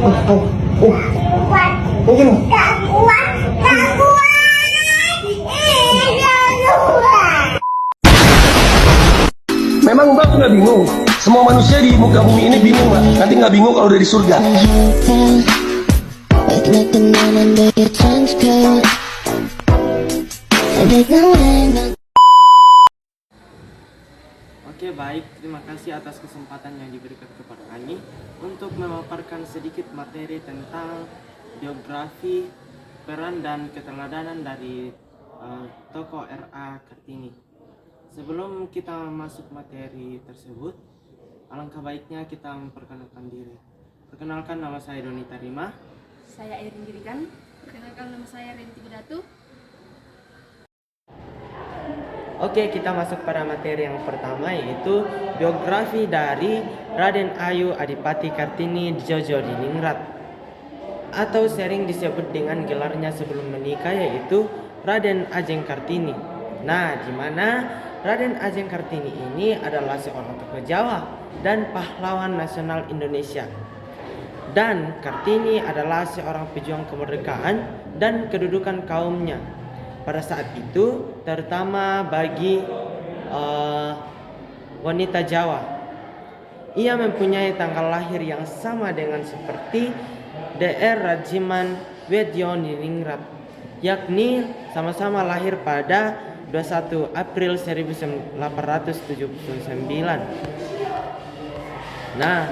Mungkin memang Mbak nggak bingung. Semua manusia di muka bumi ini bingung, Mbak. Nanti nggak bingung kalau udah di surga. Oke, baik, terima kasih atas kesempatan yang diberikan kepada kami untuk memaparkan sedikit materi tentang biografi, peran dan keteladanan dari tokoh R.A. Kartini. Sebelum kita masuk materi tersebut, alangkah baiknya kita memperkenalkan diri. Perkenalkan, nama saya Donita Rima. Saya Erin Girigan. Perkenalkan, nama saya Renti Bedatu. Oke, kita masuk pada materi yang pertama, yaitu biografi dari Raden Ayu Adipati Kartini Djojo Diningrat, atau sering disebut dengan gelarnya sebelum menikah, yaitu Raden Ajeng Kartini. Nah, di mana Raden Ajeng Kartini ini adalah seorang tokoh Jawa dan pahlawan nasional Indonesia. Dan Kartini adalah seorang pejuang kemerdekaan dan kedudukan kaumnya pada saat itu, terutama bagi wanita Jawa. Ia mempunyai tanggal lahir yang sama dengan seperti Dr. Rajiman Wedyo Diningrat, yakni sama-sama lahir pada 21 April 1879. Nah,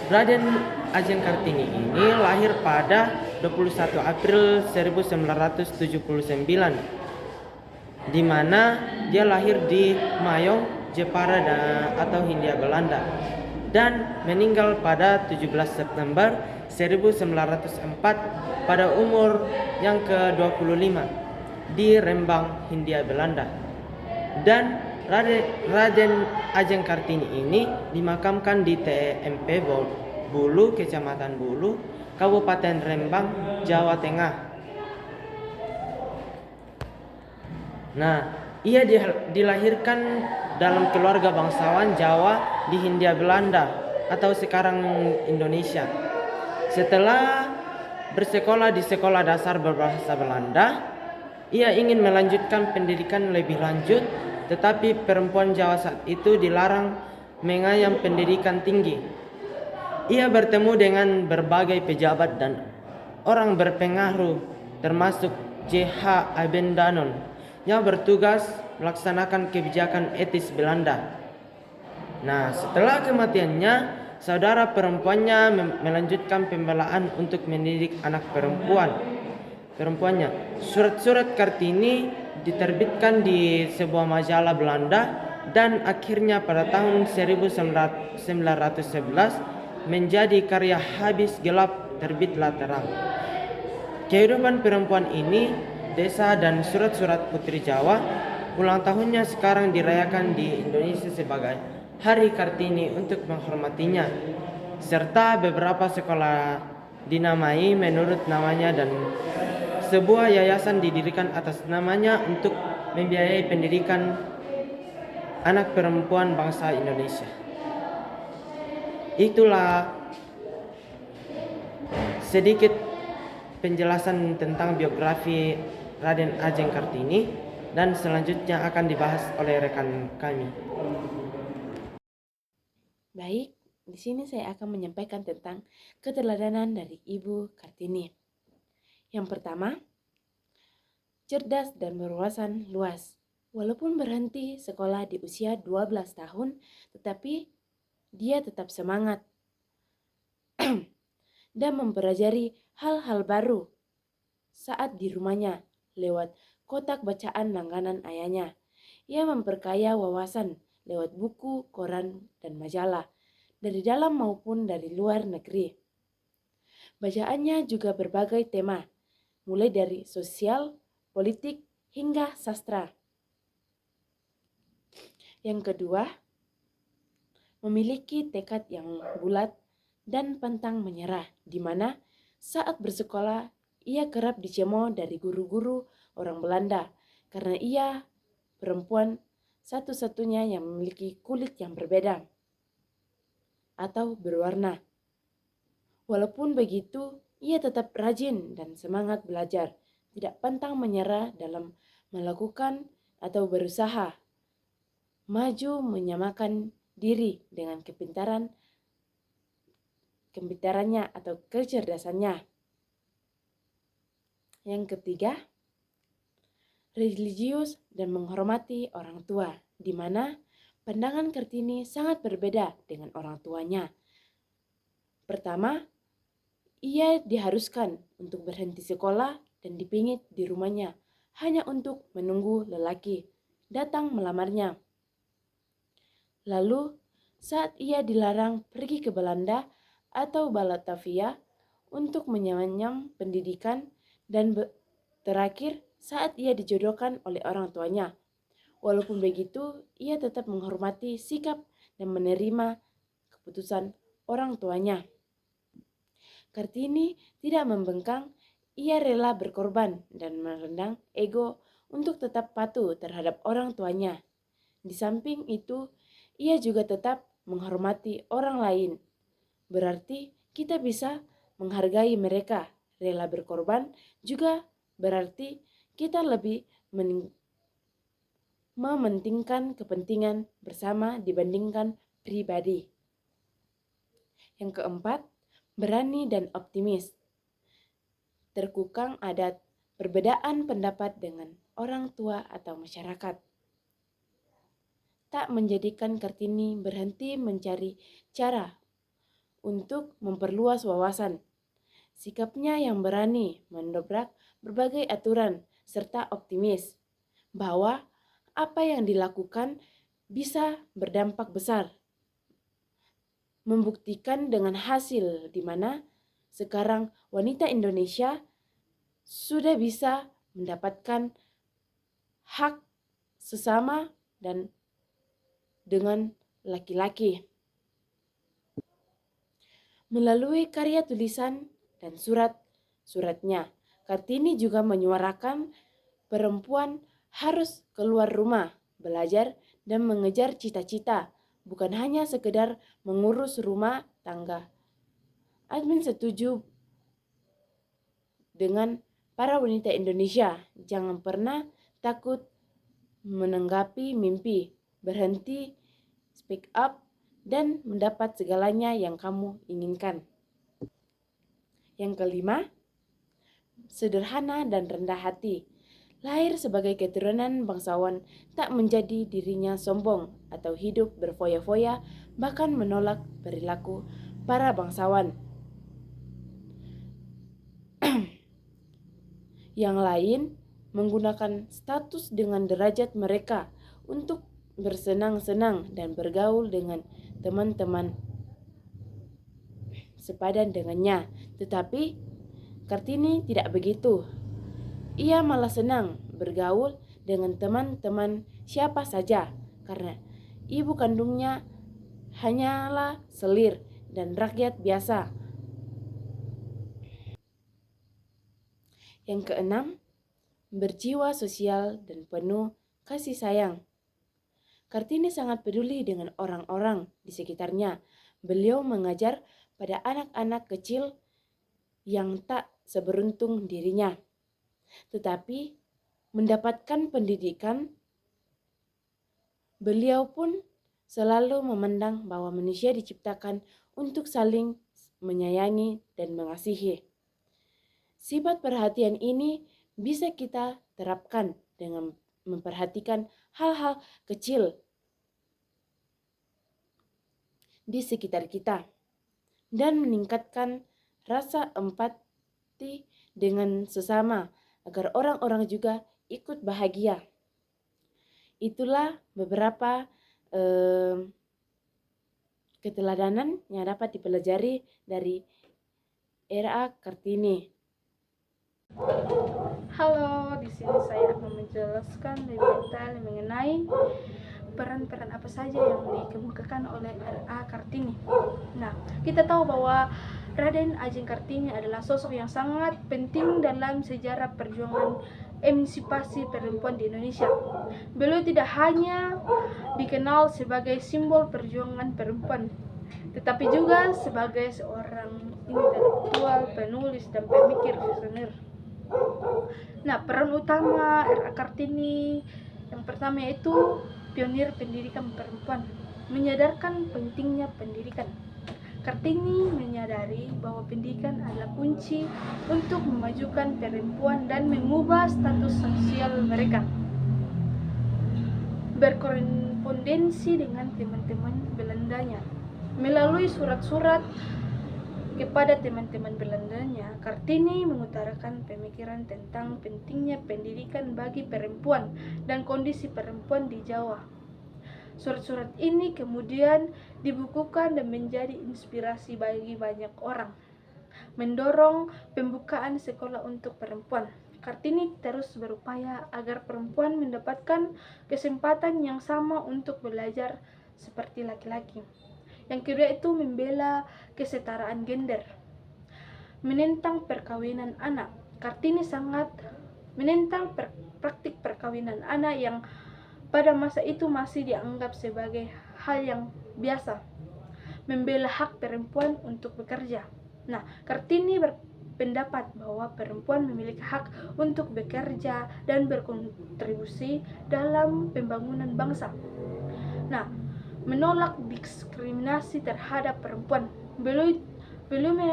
Raden Ajeng Kartini ini lahir pada 21 April 1979, di mana dia lahir di Mayong, Jepara atau Hindia Belanda, dan meninggal pada 17 September 1904 pada umur yang ke-25 di Rembang, Hindia Belanda. Dan Raden Ajeng Kartini ini dimakamkan di TMP Bulu, Kecamatan Bulu, Kabupaten Rembang, Jawa Tengah. Nah, ia dilahirkan dalam keluarga bangsawan Jawa di Hindia Belanda atau sekarang Indonesia. Setelah bersekolah di sekolah dasar berbahasa Belanda, ia ingin melanjutkan pendidikan lebih lanjut, tetapi perempuan Jawa saat itu dilarang mengayam pendidikan tinggi. Ia bertemu dengan berbagai pejabat dan orang berpengaruh, termasuk J.H. Abendanon yang bertugas melaksanakan kebijakan etis Belanda. Nah, setelah kematiannya, saudara perempuannya melanjutkan pembelaan untuk mendidik anak perempuannya. Surat-surat Kartini diterbitkan di sebuah majalah Belanda dan akhirnya pada tahun 1911 menjadi karya habis gelap terbitlah terang. Kehidupan perempuan ini, desa dan surat-surat putri Jawa, ulang tahunnya sekarang dirayakan di Indonesia sebagai Hari Kartini untuk menghormatinya, serta beberapa sekolah dinamai menurut namanya dan sebuah yayasan didirikan atas namanya untuk membiayai pendidikan anak perempuan bangsa Indonesia. Itulah sedikit penjelasan tentang biografi Raden Ajeng Kartini, dan selanjutnya akan dibahas oleh rekan kami. Baik, di sini saya akan menyampaikan tentang keteladanan dari Ibu Kartini. Yang pertama, cerdas dan berwawasan luas. Walaupun berhenti sekolah di usia 12 tahun, tetapi dia tetap semangat dan mempelajari hal-hal baru saat di rumahnya lewat kotak bacaan langganan ayahnya. Ia memperkaya wawasan lewat buku, koran, dan majalah dari dalam maupun dari luar negeri. Bacaannya juga berbagai tema, mulai dari sosial, politik, hingga sastra. Yang kedua, memiliki tekad yang bulat dan pantang menyerah, di mana saat bersekolah ia kerap dicemooh dari guru-guru orang Belanda karena ia perempuan satu-satunya yang memiliki kulit yang berbeda atau berwarna. Walaupun begitu, ia tetap rajin dan semangat belajar, tidak pantang menyerah dalam melakukan atau berusaha maju menyamakan diri dengan kepintarannya atau kecerdasannya. Yang ketiga, religius dan menghormati orang tua, di mana pandangan Kartini sangat berbeda dengan orang tuanya. Pertama, ia diharuskan untuk berhenti sekolah dan dipingit di rumahnya hanya untuk menunggu lelaki datang melamarnya. Lalu, saat ia dilarang pergi ke Belanda atau Batavia untuk menyamanyam pendidikan, dan terakhir saat ia dijodohkan oleh orang tuanya. Walaupun begitu, ia tetap menghormati sikap dan menerima keputusan orang tuanya. Kartini tidak membengkang, ia rela berkorban dan merendang ego untuk tetap patuh terhadap orang tuanya. Di samping itu, ia juga tetap menghormati orang lain. Berarti kita bisa menghargai mereka. Rela berkorban juga berarti kita lebih mementingkan kepentingan bersama dibandingkan pribadi. Yang keempat, berani dan optimis. Terkukang adat perbedaan pendapat dengan orang tua atau masyarakat tak menjadikan Kartini berhenti mencari cara untuk memperluas wawasan. Sikapnya yang berani mendobrak berbagai aturan serta optimis bahwa apa yang dilakukan bisa berdampak besar. Membuktikan dengan hasil di mana sekarang wanita Indonesia sudah bisa mendapatkan hak sesama dan dengan laki-laki. Melalui karya tulisan dan surat-suratnya, Kartini juga menyuarakan perempuan harus keluar rumah, belajar dan mengejar cita-cita, bukan hanya sekedar mengurus rumah tangga. Admin setuju dengan para wanita Indonesia, jangan pernah takut menanggapi mimpi, berhenti, speak up, dan mendapat segalanya yang kamu inginkan. Yang kelima, sederhana dan rendah hati. Lahir sebagai keturunan bangsawan tak menjadi dirinya sombong atau hidup berfoya-foya, bahkan menolak perilaku para bangsawan yang lain, menggunakan status dengan derajat mereka untuk bersenang-senang dan bergaul dengan teman-teman sepadan dengannya. Tetapi Kartini tidak begitu. Ia malah senang bergaul dengan teman-teman siapa saja karena ibu kandungnya hanyalah selir dan rakyat biasa. Yang keenam, berjiwa sosial dan penuh kasih sayang. Kartini sangat peduli dengan orang-orang di sekitarnya. Beliau mengajar pada anak-anak kecil yang tak seberuntung dirinya, tetapi mendapatkan pendidikan. Beliau pun selalu memandang bahwa manusia diciptakan untuk saling menyayangi dan mengasihi. Sifat perhatian ini bisa kita terapkan dengan memperhatikan hal-hal kecil di sekitar kita dan meningkatkan rasa empati dengan sesama agar orang-orang juga ikut bahagia. Itulah beberapa keteladanan yang dapat dipelajari dari R.A. Kartini. Halo, di sini saya akan menjelaskan lebih detail mengenai peran-peran apa saja yang dikemukakan oleh R.A. Kartini. Nah, kita tahu bahwa Raden Ajeng Kartini adalah sosok yang sangat penting dalam sejarah perjuangan emansipasi perempuan di Indonesia. Beliau tidak hanya dikenal sebagai simbol perjuangan perempuan tetapi juga sebagai seorang intelektual, penulis, dan pemikir visioner. Nah, peran utama R.A. Kartini yang pertama yaitu pionir pendidikan perempuan, menyadarkan pentingnya pendidikan. Kartini menyadari bahwa pendidikan adalah kunci untuk memajukan perempuan dan mengubah status sosial mereka. Berkorespondensi dengan teman-teman Belandanya. Melalui surat-surat kepada teman-teman Belandanya, Kartini mengutarakan pemikiran tentang pentingnya pendidikan bagi perempuan dan kondisi perempuan di Jawa. Surat-surat ini kemudian dibukukan dan menjadi inspirasi bagi banyak orang. Mendorong pembukaan sekolah untuk perempuan. Kartini terus berupaya agar perempuan mendapatkan kesempatan yang sama untuk belajar seperti laki-laki. Yang kedua itu membela kesetaraan gender. Menentang perkawinan anak. Kartini sangat menentang praktik perkawinan anak yang pada masa itu masih dianggap sebagai hal yang biasa. Membela hak perempuan untuk bekerja. Nah, Kartini berpendapat bahwa perempuan memiliki hak untuk bekerja dan berkontribusi dalam pembangunan bangsa. Nah, menolak diskriminasi terhadap perempuan. Beliau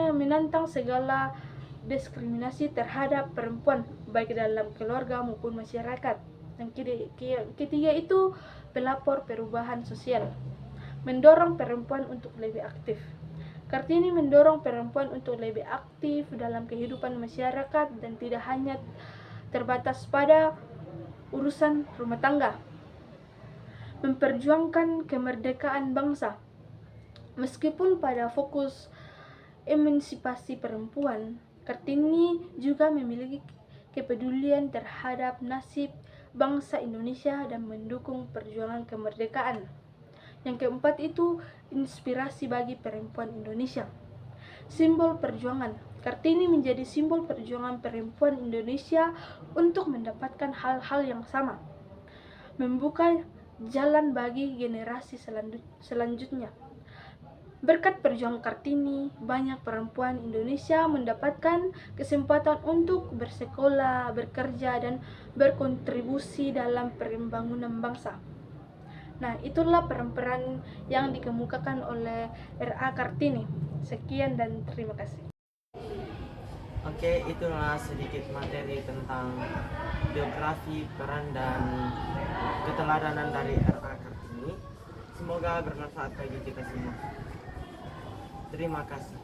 menentang segala diskriminasi terhadap perempuan, baik dalam keluarga maupun masyarakat. Yang ketiga itu pelapor perubahan sosial, mendorong perempuan untuk lebih aktif. Kartini mendorong perempuan untuk lebih aktif dalam kehidupan masyarakat dan tidak hanya terbatas pada urusan rumah tangga. Memperjuangkan kemerdekaan bangsa. Meskipun pada fokus emansipasi perempuan, Kartini juga memiliki kepedulian terhadap nasib bangsa Indonesia dan mendukung perjuangan kemerdekaan. Yang keempat itu inspirasi bagi perempuan Indonesia. Simbol perjuangan. Kartini menjadi simbol perjuangan perempuan Indonesia untuk mendapatkan hal-hal yang sama. Membuka jalan bagi generasi selanjutnya. Berkat perjuangan Kartini, banyak perempuan Indonesia mendapatkan kesempatan untuk bersekolah, bekerja, dan berkontribusi dalam pembangunan bangsa. Nah, itulah peran-peran yang dikemukakan oleh R.A. Kartini. Sekian dan terima kasih. Oke, itulah sedikit materi tentang biografi, peran, dan keteladanan dari R.A. Kartini. Semoga bermanfaat bagi kita semua. Terima kasih.